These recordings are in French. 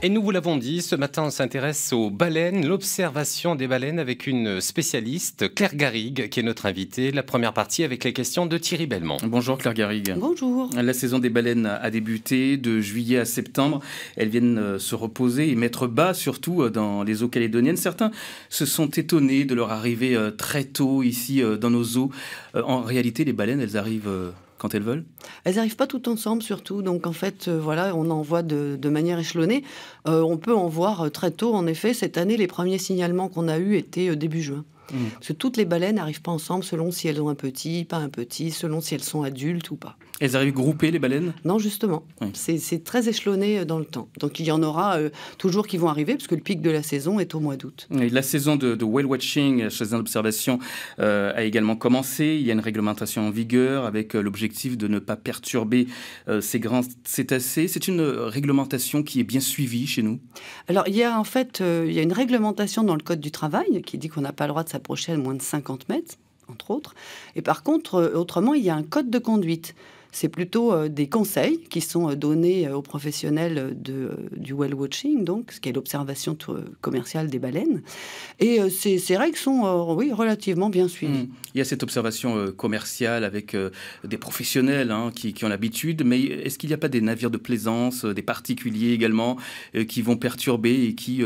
Et nous vous l'avons dit, ce matin on s'intéresse aux baleines, l'observation des baleines avec une spécialiste, Claire Garrigue, qui est notre invitée. La première partie avec les questions de Thierry Belmont. Bonjour Claire Garrigue. Bonjour. La saison des baleines a débuté de juillet à septembre. Elles viennent se reposer et mettre bas, surtout dans les eaux calédoniennes. Certains se sont étonnés de leur arrivée très tôt ici dans nos eaux. En réalité, les baleines, elles arrivent quand elles veulent? Elles n'arrivent pas toutes ensemble surtout, donc en fait, voilà, on en voit de manière échelonnée. On peut en voir très tôt, en effet. Cette année, les premiers signalements qu'on a eus étaient début juin. Parce que toutes les baleines n'arrivent pas ensemble selon si elles ont un petit, pas un petit, selon si elles sont adultes ou pas. Elles arrivent groupées, les baleines? Non, justement. Oui. C'est très échelonné dans le temps. Donc il y en aura toujours qui vont arriver, parce que le pic de la saison est au mois d'août. La saison de whale watching, la saison d'observation, a également commencé. Il y a une réglementation en vigueur avec l'objectif de ne pas perturber ces grands cétacés. C'est une réglementation qui est bien suivie chez nous? Alors il y a en fait il y a une réglementation dans le Code du travail qui dit qu'on n'a pas le droit de s'approcher à moins de 50 mètres, entre autres. Et par contre, autrement, il y a un code de conduite. C'est plutôt des conseils qui sont donnés aux professionnels du whale watching, donc, ce qui est l'observation commerciale des baleines. Et ces règles sont oui, relativement bien suivies. Il y a cette observation commerciale avec des professionnels qui ont l'habitude, mais est-ce qu'il n'y a pas des navires de plaisance, des particuliers également, qui vont perturber et qui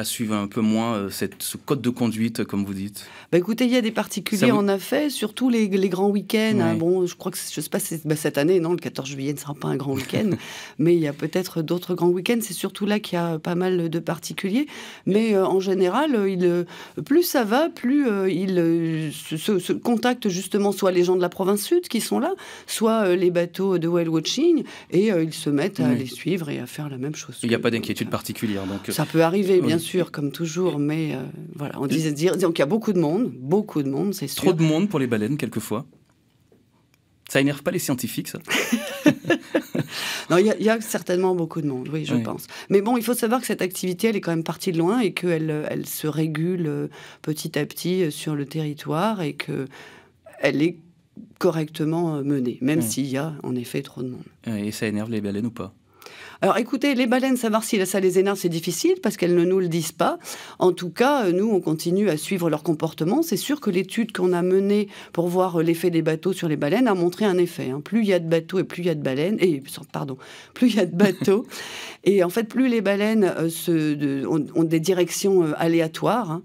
suivent un peu moins ce code de conduite, comme vous dites? Écoutez, il y a des particuliers en effet, surtout les grands week-ends. Oui. Bon, je crois que, je sais pas, cette année, non, le 14 juillet ne sera pas un grand week-end, mais il y a peut-être d'autres grands week-ends. C'est surtout là qu'il y a pas mal de particuliers. Mais en général, plus ça va, plus ils se contactent justement soit les gens de la province sud qui sont là, soit les bateaux de whale watching, et ils se mettent à les suivre et à faire la même chose. Il n'y a pas d'inquiétude particulière. Donc... Ça peut arriver, bien sûr, comme toujours, mais voilà, on disait dire qu'il y a beaucoup de monde, c'est sûr. Trop de monde pour les baleines, quelquefois. Ça énerve pas les scientifiques, ça? Non, il y a certainement beaucoup de monde, oui, je pense. Mais bon, il faut savoir que cette activité, elle est quand même partie de loin et qu'elle se régule petit à petit sur le territoire et qu'elle est correctement menée, même s'il y a en effet trop de monde. Et ça énerve les baleines ou pas? Alors écoutez, les baleines, savoir si ça les énerve, c'est difficile parce qu'elles ne nous le disent pas. En tout cas, nous, on continue à suivre leur comportement. C'est sûr que l'étude qu'on a menée pour voir l'effet des bateaux sur les baleines a montré un effet. Plus il y a de bateaux et plus il y a de baleines, plus il y a de bateaux. Et en fait, plus les baleines ont des directions aléatoires,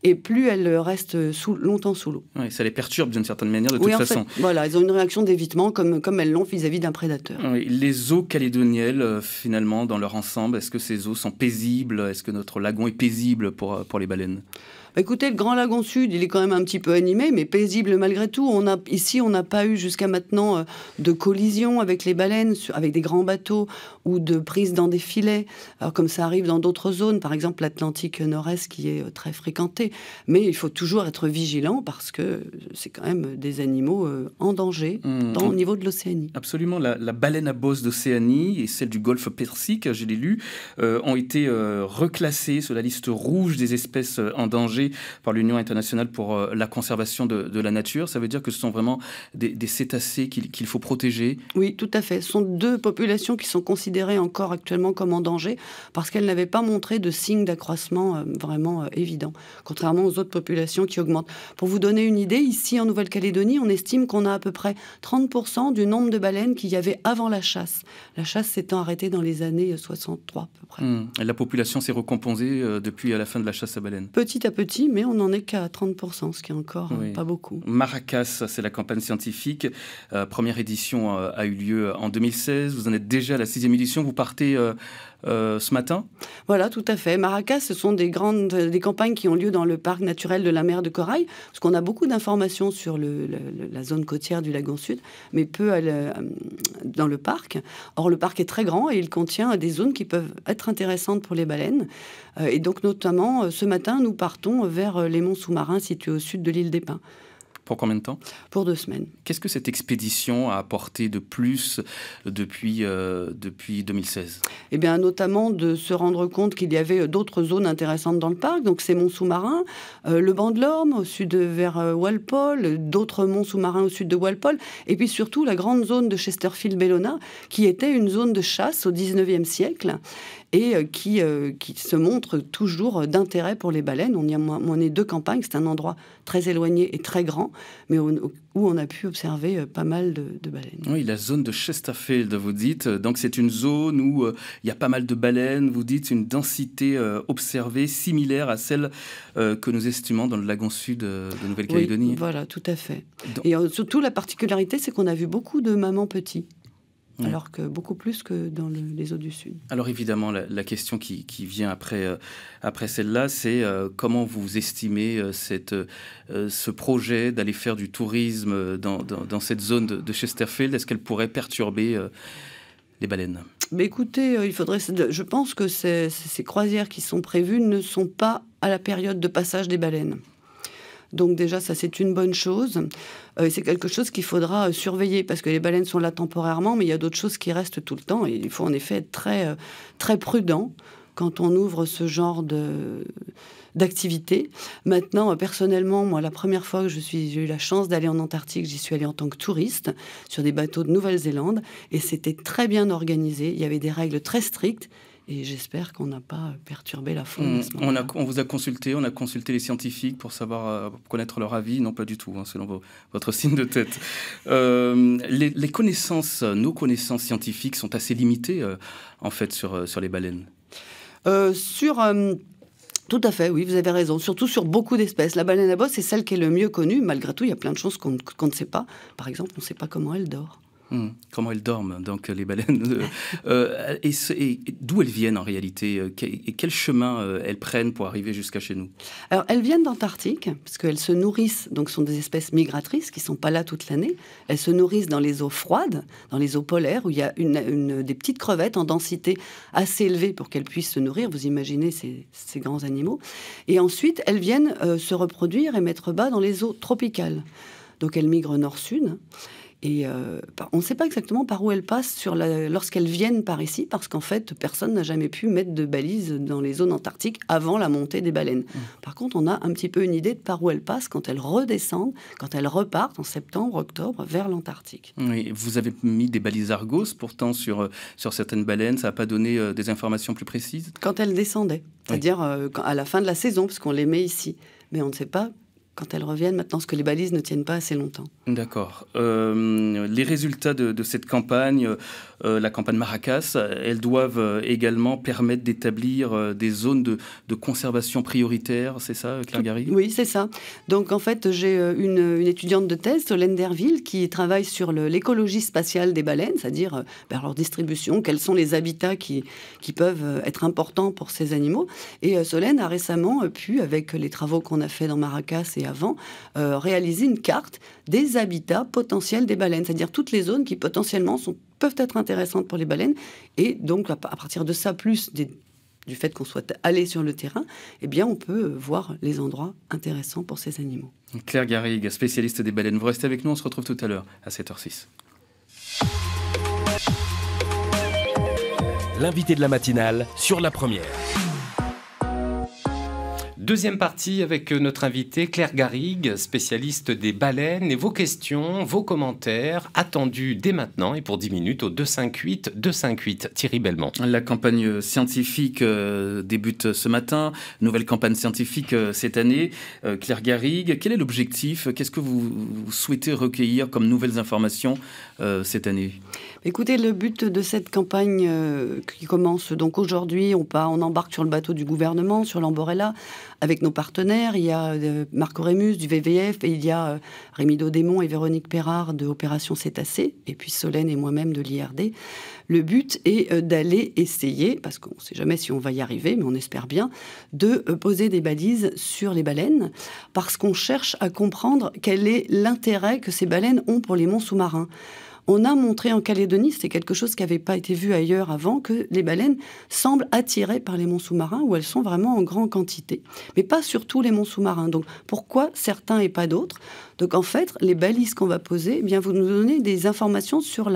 et plus elles restent longtemps sous l'eau. Oui, ça les perturbe d'une certaine manière, de toute façon. Fait, voilà, elles ont une réaction d'évitement comme elles l'ont vis-à-vis d'un prédateur. Oui, les eaux calédoniennes, finalement, dans leur ensemble, est-ce que ces eaux sont paisibles? Est-ce que notre lagon est paisible pour les baleines? Écoutez, le Grand Lagon Sud, il est quand même un petit peu animé, mais paisible malgré tout. Ici, on n'a pas eu jusqu'à maintenant de collision avec les baleines, avec des grands bateaux, ou de prise dans des filets, alors, comme ça arrive dans d'autres zones, par exemple l'Atlantique Nord-Est qui est très fréquenté. Mais il faut toujours être vigilant parce que c'est quand même des animaux en danger au niveau de l'Océanie. Absolument. La baleine à bosse d'Océanie et celle du golfe Persique, je l'ai lu, ont été reclassées sur la liste rouge des espèces en danger par l'Union internationale pour la conservation de la nature. Ça veut dire que ce sont vraiment des cétacés qu'il faut protéger? Oui, tout à fait. Ce sont deux populations qui sont considérées encore actuellement comme en danger parce qu'elles n'avaient pas montré de signes d'accroissement vraiment évidents, contrairement aux autres populations qui augmentent. Pour vous donner une idée, ici en Nouvelle-Calédonie, on estime qu'on a à peu près 30% du nombre de baleines qu'il y avait avant la chasse. La chasse s'étant arrêtée dans les années 63 à peu près. La population s'est recomposée depuis la fin de la chasse à baleines? Petit à petit, mais on n'en est qu'à 30%, ce qui est encore pas beaucoup. Maracas, c'est la campagne scientifique. Première édition a eu lieu en 2016. Vous en êtes déjà à la 6e édition. Vous partez ce matin? Voilà, tout à fait. Maracas, ce sont des campagnes qui ont lieu dans le parc naturel de la mer de Corail, parce qu'on a beaucoup d'informations sur la zone côtière du Lagon Sud, mais peu dans le parc. Or, le parc est très grand et il contient des zones qui peuvent être intéressantes pour les baleines. Et donc, notamment, ce matin, nous partons vers les monts sous-marins situés au sud de l'île des Pins. Pour combien de temps? Pour 2 semaines. Qu'est-ce que cette expédition a apporté de plus depuis 2016? Eh bien, notamment de se rendre compte qu'il y avait d'autres zones intéressantes dans le parc. Donc, ces monts sous-marins, le banc de l'Orme au sud vers Walpole, d'autres monts sous-marins au sud de Walpole, et puis surtout la grande zone de Chesterfield-Bellona, qui était une zone de chasse au 19e siècle et qui se montre toujours d'intérêt pour les baleines. On y a mené 2 campagnes. C'est un endroit très éloigné et très grand, mais où on a pu observer pas mal de baleines. Oui, la zone de Chesterfield, vous dites. Donc, c'est une zone où il y a pas mal de baleines. Vous dites une densité observée similaire à celle que nous estimons dans le lagon sud de Nouvelle-Calédonie. Oui, voilà, tout à fait. Et surtout, la particularité, c'est qu'on a vu beaucoup de mamans petits. Alors que beaucoup plus que dans les eaux du Sud. Alors évidemment, la question qui vient après celle-là, c'est comment vous estimez ce projet d'aller faire du tourisme dans cette zone de Chesterfield? Est-ce qu'elle pourrait perturber les baleines? Mais écoutez, je pense que ces croisières qui sont prévues ne sont pas à la période de passage des baleines. Donc déjà, ça, c'est une bonne chose. C'est quelque chose qu'il faudra surveiller, parce que les baleines sont là temporairement, mais il y a d'autres choses qui restent tout le temps. Et il faut en effet être très, très prudent quand on ouvre ce genre d'activité. Maintenant, personnellement, moi, la première fois que j'ai eu la chance d'aller en Antarctique, j'y suis allée en tant que touriste sur des bateaux de Nouvelle-Zélande. Et c'était très bien organisé. Il y avait des règles très strictes. Et j'espère qu'on n'a pas perturbé la faune. On vous a consulté, on a consulté les scientifiques pour savoir, pour connaître leur avis. Non, pas du tout, selon votre signe de tête. Les connaissances, nos connaissances scientifiques sont assez limitées, en fait, sur les baleines. Tout à fait, oui, vous avez raison. Surtout sur beaucoup d'espèces. La baleine à bosse, c'est celle qui est le mieux connue. Malgré tout, il y a plein de choses qu'on ne sait pas. Par exemple, on ne sait pas comment elle dort. Comment elles dorment, donc, les baleines. Et d'où elles viennent en réalité, et quel chemin elles prennent pour arriver jusqu'à chez nous? Alors, elles viennent d'Antarctique, parce qu'elles se nourrissent, donc sont des espèces migratrices qui ne sont pas là toute l'année. Elles se nourrissent dans les eaux froides, dans les eaux polaires, où il y a des petites crevettes en densité assez élevée pour qu'elles puissent se nourrir. Vous imaginez ces grands animaux. Et ensuite, elles viennent se reproduire et mettre bas dans les eaux tropicales. Donc, elles migrent nord-sud. Et on ne sait pas exactement par où elles passent lorsqu'elles viennent par ici, parce qu'en fait, personne n'a jamais pu mettre de balises dans les zones antarctiques avant la montée des baleines. Par contre, on a un petit peu une idée de par où elles passent quand elles redescendent, quand elles repartent en septembre, octobre, vers l'Antarctique. Oui, vous avez mis des balises Argos, pourtant, sur certaines baleines. Ça n'a pas donné des informations plus précises? Quand elles descendaient, c'est-à-dire à la fin de la saison, parce qu'on les met ici. Mais on ne sait pas quand elles reviennent maintenant, parce que les balises ne tiennent pas assez longtemps. D'accord. Les résultats de cette campagne, la campagne Maracas, elles doivent également permettre d'établir des zones de conservation prioritaire, c'est ça, Claire Garrigue? Oui, c'est ça. Donc en fait, j'ai une étudiante de thèse, Solène Derville, qui travaille sur l'écologie spatiale des baleines, c'est-à-dire leur distribution, quels sont les habitats qui peuvent être importants pour ces animaux. Et Solène a récemment pu, avec les travaux qu'on a fait dans Maracas et avant, réaliser une carte des habitats potentiels des baleines, c'est-à-dire toutes les zones qui potentiellement peuvent être intéressantes pour les baleines. Et donc, à partir de ça, plus du fait qu'on soit allé sur le terrain, eh bien, on peut voir les endroits intéressants pour ces animaux. Claire Garrigue, spécialiste des baleines. Vous restez avec nous, on se retrouve tout à l'heure à 7h06. L'invité de la matinale sur La Première. Deuxième partie avec notre invitée Claire Garrigue, spécialiste des baleines, et vos questions, vos commentaires attendus dès maintenant et pour 10 minutes au 258 Thierry Belmont. La campagne scientifique débute ce matin, nouvelle campagne scientifique cette année. Claire Garrigue, quel est l'objectif? Qu'est-ce que vous souhaitez recueillir comme nouvelles informations cette année? Écoutez, le but de cette campagne qui commence donc aujourd'hui, on embarque sur le bateau du gouvernement, sur l'Amborella, avec nos partenaires. Il y a Marc Aurémus du WWF et il y a Rémi Daudémont et Véronique Perrard de Opération Cétacé, et puis Solène et moi-même de l'IRD. Le but est d'aller essayer, parce qu'on ne sait jamais si on va y arriver, mais on espère bien, de poser des balises sur les baleines, parce qu'on cherche à comprendre quel est l'intérêt que ces baleines ont pour les monts sous-marins. On a montré en Calédonie, c'était quelque chose qui n'avait pas été vu ailleurs avant, que les baleines semblent attirées par les monts sous-marins où elles sont vraiment en grande quantité. Mais pas sur tous les monts sous-marins. Donc pourquoi certains et pas d'autres? Donc en fait, les balises qu'on va poser, eh bien, vous nous donnez des informations sur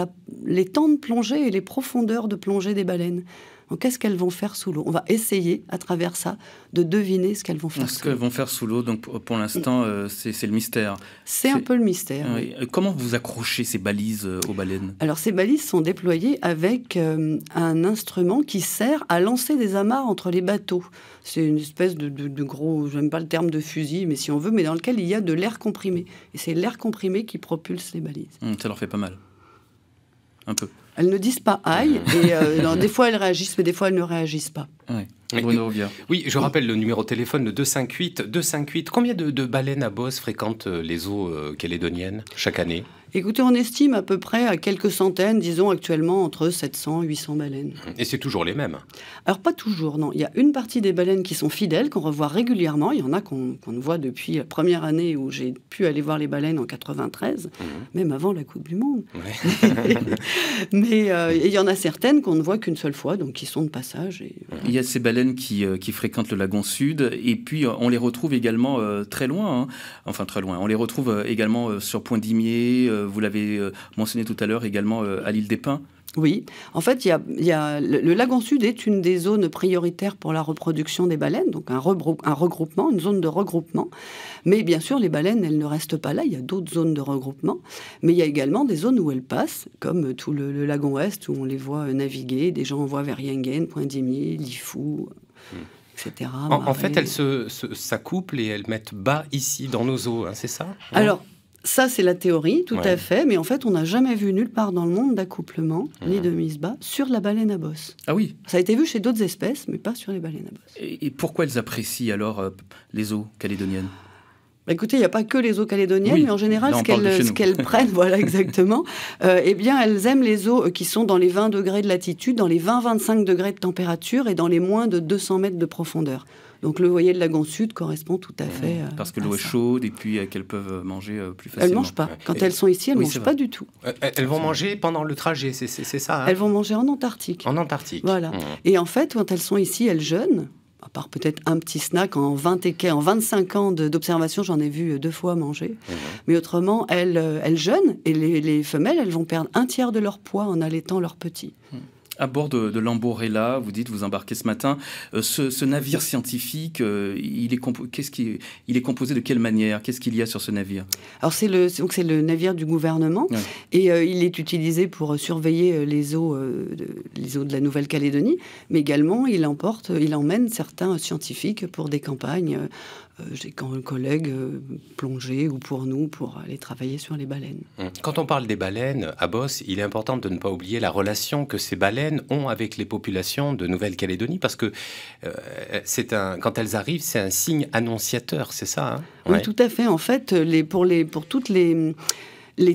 les temps de plongée et les profondeurs de plongée des baleines. Donc, qu'est-ce qu'elles vont faire sous l'eau? On va essayer, à travers ça, de deviner ce qu'elles vont faire sous l'eau. Ce qu'elles vont faire sous l'eau, donc pour l'instant, c'est le mystère. C'est un peu le mystère. Oui. Comment vous accrochez ces balises aux baleines? Alors, ces balises sont déployées avec un instrument qui sert à lancer des amarres entre les bateaux. C'est une espèce de gros, j'aime pas le terme de fusil, mais si on veut, mais dans lequel il y a de l'air comprimé. Et c'est l'air comprimé qui propulse les balises. Ça leur fait pas mal. Un peu. Elles ne disent pas aïe, et non, des fois elles réagissent, mais des fois elles ne réagissent pas. Oui. Bruno Rouvière. Oui, je rappelle le numéro de téléphone, le 258. Combien de baleines à bosse fréquentent les eaux calédoniennes chaque année? Écoutez, on estime à peu près à quelques centaines, disons actuellement entre 700 et 800 baleines. Et c'est toujours les mêmes? Alors pas toujours, non. Il y a une partie des baleines qui sont fidèles, qu'on revoit régulièrement. Il y en a qu'on voit depuis la première année où j'ai pu aller voir les baleines en 93, même avant la Coupe du Monde. Ouais. Mais il y en a certaines qu'on ne voit qu'une seule fois, donc qui sont de passage. Et, voilà. Il y a ces baleines qui fréquentent le lagon sud, et puis on les retrouve également très loin. Enfin très loin. On les retrouve également sur Point-Dimier. Vous l'avez mentionné tout à l'heure également à l'île des Pins. Oui, en fait, le lagon sud est une des zones prioritaires pour la reproduction des baleines, donc un regroupement, une zone de regroupement. Mais bien sûr, les baleines, elles ne restent pas là, il y a d'autres zones de regroupement. Mais il y a également des zones où elles passent, comme tout le lagon ouest, où on les voit naviguer. Des gens envoient vers Yengen, Point-Dimier, Lifou, etc. En fait, elles s'accouplent et elles mettent bas ici, dans nos eaux, hein, c'est ça? Alors, ça, c'est la théorie, tout à fait. Mais en fait, on n'a jamais vu nulle part dans le monde d'accouplement, ni de mise bas, sur la baleine à bosse. Ah oui. Ça a été vu chez d'autres espèces, mais pas sur les baleines à bosse. Et pourquoi elles apprécient alors les eaux calédoniennes? Écoutez, il n'y a pas que les eaux calédoniennes, mais en général, ce qu'elles prennent, voilà, exactement, eh bien, elles aiment les eaux qui sont dans les 20 degrés de latitude, dans les 20-25 degrés de température et dans les moins de 200 mètres de profondeur. Donc le voyer de lagon sud correspond tout à fait parce que l'eau est chaude et puis qu'elles peuvent manger plus facilement. Elles ne mangent pas. Quand elles sont ici, elles ne mangent pas du tout. Elles vont manger pendant le trajet, c'est ça, hein? Elles vont manger en Antarctique. En Antarctique. Voilà. Et en fait, quand elles sont ici, elles jeûnent. À part peut-être un petit snack en 25 ans d'observation, j'en ai vu 2 fois manger. Mais autrement, elles jeûnent et les femelles, elles vont perdre un tiers de leur poids en allaitant leurs petits. À bord de l'Amborella, vous embarquez ce matin. Ce navire scientifique, il est composé de quelle manière? Qu'est-ce qu'il y a sur ce navire? Alors c'est le navire du gouvernement et il est utilisé pour surveiller les eaux de la Nouvelle-Calédonie, mais également il emmène certains scientifiques pour des campagnes. J'ai collègues plongés ou pour nous, pour aller travailler sur les baleines. Quand on parle des baleines à bosse, il est important de ne pas oublier la relation que ces baleines ont avec les populations de Nouvelle-Calédonie, parce que quand elles arrivent, c'est un signe annonciateur, c'est ça, hein? Oui, tout à fait. En fait, pour toutes les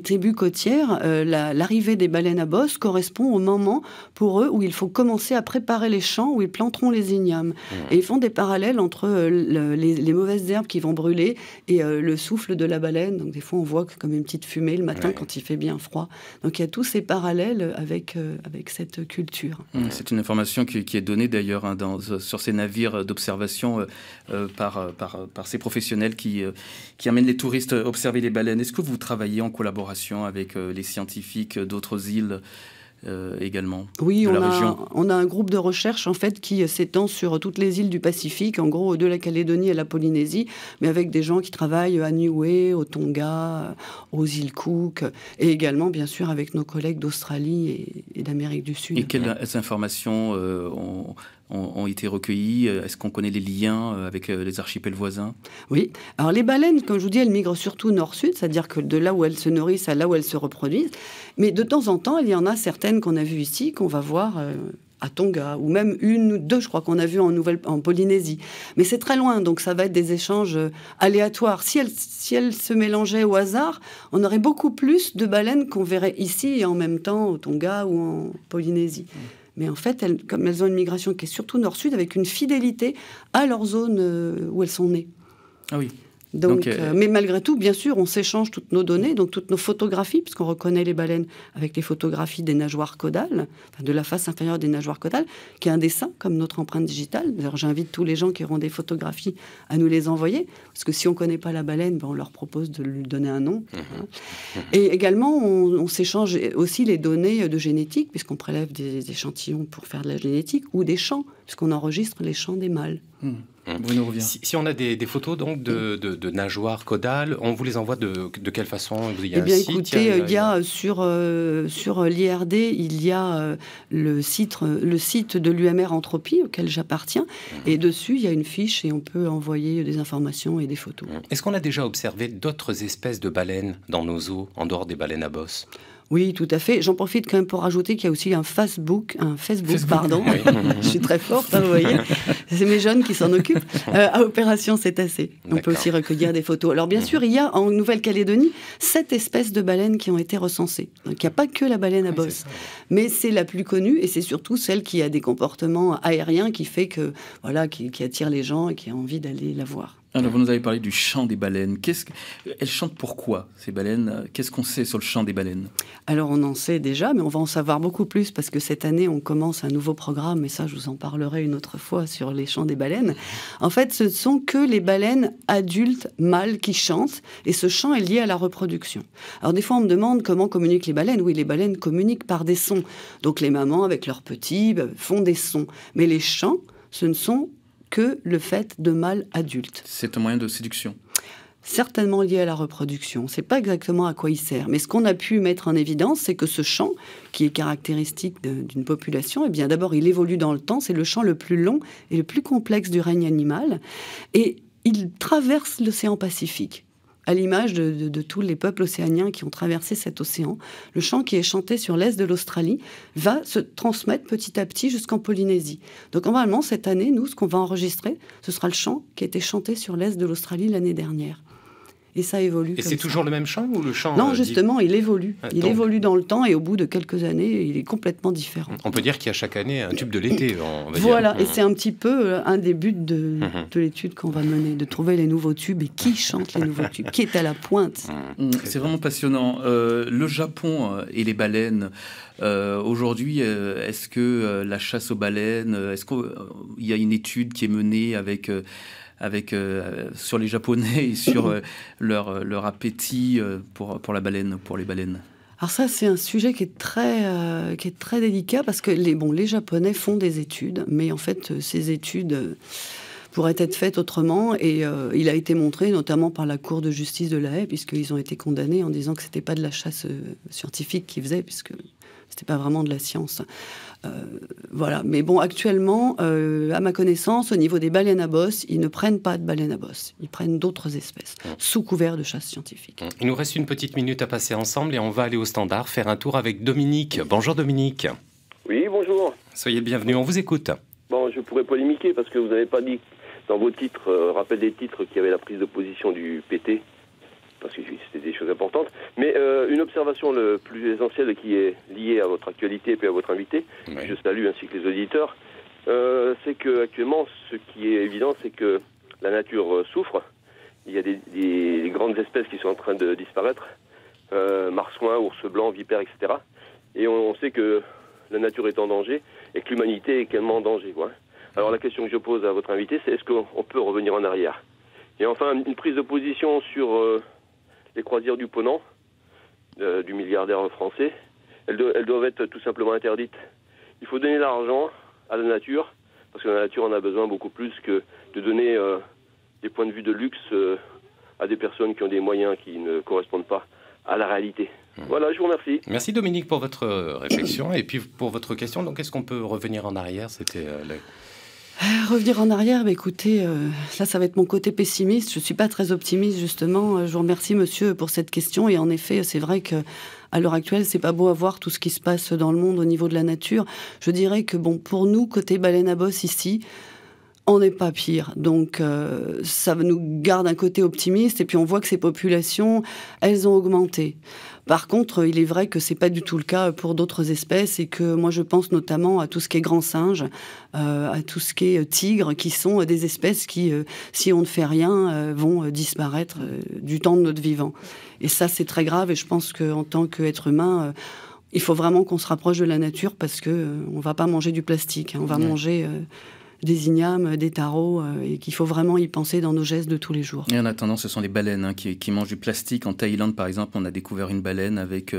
tribus côtières, l'arrivée des baleines à bosse correspond au moment pour eux où il faut commencer à préparer les champs où ils planteront les ignames. Et ils font des parallèles entre les mauvaises herbes qui vont brûler et le souffle de la baleine. Donc des fois on voit comme une petite fumée le matin quand il fait bien froid. Donc il y a tous ces parallèles avec cette culture. C'est une information qui est donnée d'ailleurs sur ces navires d'observation par ces professionnels qui amènent les touristes observer les baleines. Est-ce que vous travaillez en collaboration avec les scientifiques d'autres îles également? Oui, on a un groupe de recherche en fait qui s'étend sur toutes les îles du Pacifique, en gros de la Calédonie à la Polynésie, mais avec des gens qui travaillent à Niue, au Tonga, aux îles Cook, et également bien sûr avec nos collègues d'Australie et d'Amérique du Sud. Et quelles informations ont été recueillies? Est-ce qu'on connaît les liens avec les archipels voisins? Oui. Alors les baleines, comme je vous dis, elles migrent surtout nord-sud, c'est-à-dire que de là où elles se nourrissent à là où elles se reproduisent. Mais de temps en temps, il y en a certaines qu'on a vues ici, qu'on va voir à Tonga, ou même 1 ou 2, je crois qu'on a vu en Polynésie. Mais c'est très loin, donc ça va être des échanges aléatoires. Si elles se mélangeaient au hasard, on aurait beaucoup plus de baleines qu'on verrait ici et en même temps au Tonga ou en Polynésie. Mais en fait, comme elles ont une migration qui est surtout nord-sud, avec une fidélité à leur zone où elles sont nées. Ah oui. Donc, mais malgré tout, bien sûr, on s'échange toutes nos données, donc toutes nos photographies, puisqu'on reconnaît les baleines avec les photographies des nageoires caudales, de la face inférieure des nageoires caudales, qui est un dessin, comme notre empreinte digitale. D'ailleurs, j'invite tous les gens qui auront des photographies à nous les envoyer, parce que si on ne connaît pas la baleine, on leur propose de lui donner un nom. Et également, on s'échange aussi les données de génétique, puisqu'on prélève des échantillons pour faire de la génétique, ou des chants, puisqu'on enregistre les chants des mâles. Bruno revient. Si on a des photos donc de nageoires caudales, on vous les envoie de quelle façon? Il y a écoutez, il y a sur l'IRD, il y a le site de l'UMR Anthropie auquel j'appartiens, et dessus il y a une fiche et on peut envoyer des informations et des photos. Est-ce qu'on a déjà observé d'autres espèces de baleines dans nos eaux en dehors des baleines à bosse? Oui, tout à fait. J'en profite quand même pour rajouter qu'il y a aussi un Facebook, pardon. Oui. Je suis très forte, vous voyez. C'est mes jeunes qui s'en occupent. À Opération Cétacé. On peut aussi recueillir des photos. Alors bien sûr, il y a en Nouvelle-Calédonie 7 espèces de baleines qui ont été recensées. Donc il n'y a pas que la baleine à bosse. Mais c'est la plus connue et c'est surtout celle qui a des comportements aériens qui fait que, voilà, qui attire les gens et qui a envie d'aller la voir. Alors, vous nous avez parlé du chant des baleines. Elles chantent pourquoi, ces baleines? Qu'est-ce qu'on sait sur le chant des baleines? Alors, on en sait déjà, mais on va en savoir beaucoup plus parce que cette année, on commence un nouveau programme, et ça, je vous en parlerai une autre fois sur les chants des baleines. En fait, ce ne sont que les baleines adultes mâles qui chantent, et ce chant est lié à la reproduction. Alors, des fois, on me demande comment communiquent les baleines. Oui, les baleines communiquent par des sons. Donc, les mamans, avec leurs petits, font des sons. Mais les chants, ce ne sont que le fait de mâles adultes. C'est un moyen de séduction. Certainement lié à la reproduction. On ne sait pas exactement à quoi il sert. Mais ce qu'on a pu mettre en évidence, c'est que ce chant, qui est caractéristique d'une population, eh bien d'abord, il évolue dans le temps. C'est le chant le plus long et le plus complexe du règne animal. Et il traverse l'océan Pacifique. À l'image de tous les peuples océaniens qui ont traversé cet océan, le chant qui est chanté sur l'est de l'Australie va se transmettre petit à petit jusqu'en Polynésie. Donc normalement, cette année, nous, ce qu'on va enregistrer, ce sera le chant qui a été chanté sur l'est de l'Australie l'année dernière. Et ça évolue. Et c'est toujours le même chant ou le chant? Non, justement, il évolue. Il évolue dans le temps et au bout de quelques années, il est complètement différent. On peut dire qu'il y a chaque année un tube de l'été, on va voilà, dire. Et c'est un petit peu un des buts de l'étude qu'on va mener, de trouver les nouveaux tubes et qui chante les nouveaux tubes, qui est à la pointe. C'est vraiment passionnant. Le Japon et les baleines, aujourd'hui, est-ce que la chasse aux baleines, est-ce qu'il y a une étude qui est menée sur les Japonais et sur leur appétit pour la baleine, pour les baleines? Alors ça, c'est un sujet qui est très délicat parce que les Japonais font des études, mais en fait, ces études pourraient être faites autrement. Et il a été montré, notamment par la Cour de justice de La Haye, puisqu'ils ont été condamnés en disant que c'était pas de la chasse scientifique qu'ils faisaient, puisque c'était pas vraiment de la science. Voilà. Mais bon, actuellement, à ma connaissance, au niveau des baleines à bosse, ils ne prennent pas de baleines à bosse. Ils prennent d'autres espèces, sous couvert de chasse scientifique. Il nous reste une petite minute à passer ensemble et on va aller au standard, faire un tour avec Dominique. Bonjour Dominique. Oui, bonjour. Soyez le bienvenu, on vous écoute. Bon, je pourrais polémiquer parce que vous n'avez pas dit dans vos titres, rappel des titres, qu'il y avait la prise de position du PT. Parce que c'était des choses importantes. Mais une observation le plus essentielle qui est liée à votre actualité et puis à votre invité, que je salue ainsi que les auditeurs, c'est qu'actuellement, ce qui est évident, c'est que la nature souffre. Il y a des grandes espèces qui sont en train de disparaître, marsouins, ours blancs, vipères, etc. Et on sait que la nature est en danger et que l'humanité est également en danger, quoi. Alors la question que je pose à votre invité, c'est est-ce qu'on peut revenir en arrière? Et enfin, une prise de position sur les croisières du Ponant, du milliardaire français, elles doivent être tout simplement interdites. Il faut donner l'argent à la nature, parce que la nature en a besoin beaucoup plus que de donner des points de vue de luxe à des personnes qui ont des moyens qui ne correspondent pas à la réalité. Voilà, je vous remercie. Merci Dominique pour votre réflexion et puis pour votre question. Donc, est-ce qu'on peut revenir en arrière? C'était revenir en arrière, écoutez, là ça va être mon côté pessimiste. Je ne suis pas très optimiste justement. Je vous remercie monsieur pour cette question et en effet c'est vrai que à l'heure actuelle c'est pas beau à voir tout ce qui se passe dans le monde au niveau de la nature. Je dirais que bon pour nous côté baleine à bosse ici, on n'est pas pire. Donc ça nous garde un côté optimiste et puis on voit que ces populations elles ont augmenté. Par contre, il est vrai que c'est pas du tout le cas pour d'autres espèces et que moi je pense notamment à tout ce qui est grand singe, à tout ce qui est tigre, qui sont des espèces qui, si on ne fait rien, vont disparaître du temps de notre vivant. Et ça, c'est très grave. Et je pense qu'en tant qu'être humain, il faut vraiment qu'on se rapproche de la nature parce que on va pas manger du plastique, hein, on va manger des ignames, des tarots, et qu'il faut vraiment y penser dans nos gestes de tous les jours. Et en attendant, ce sont les baleines qui mangent du plastique. En Thaïlande, par exemple, on a découvert une baleine avec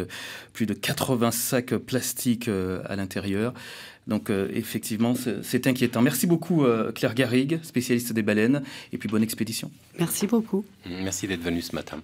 plus de 80 sacs plastiques à l'intérieur. Donc effectivement, c'est inquiétant. Merci beaucoup Claire Garrigue, spécialiste des baleines, et puis bonne expédition. Merci beaucoup. Merci d'être venu ce matin.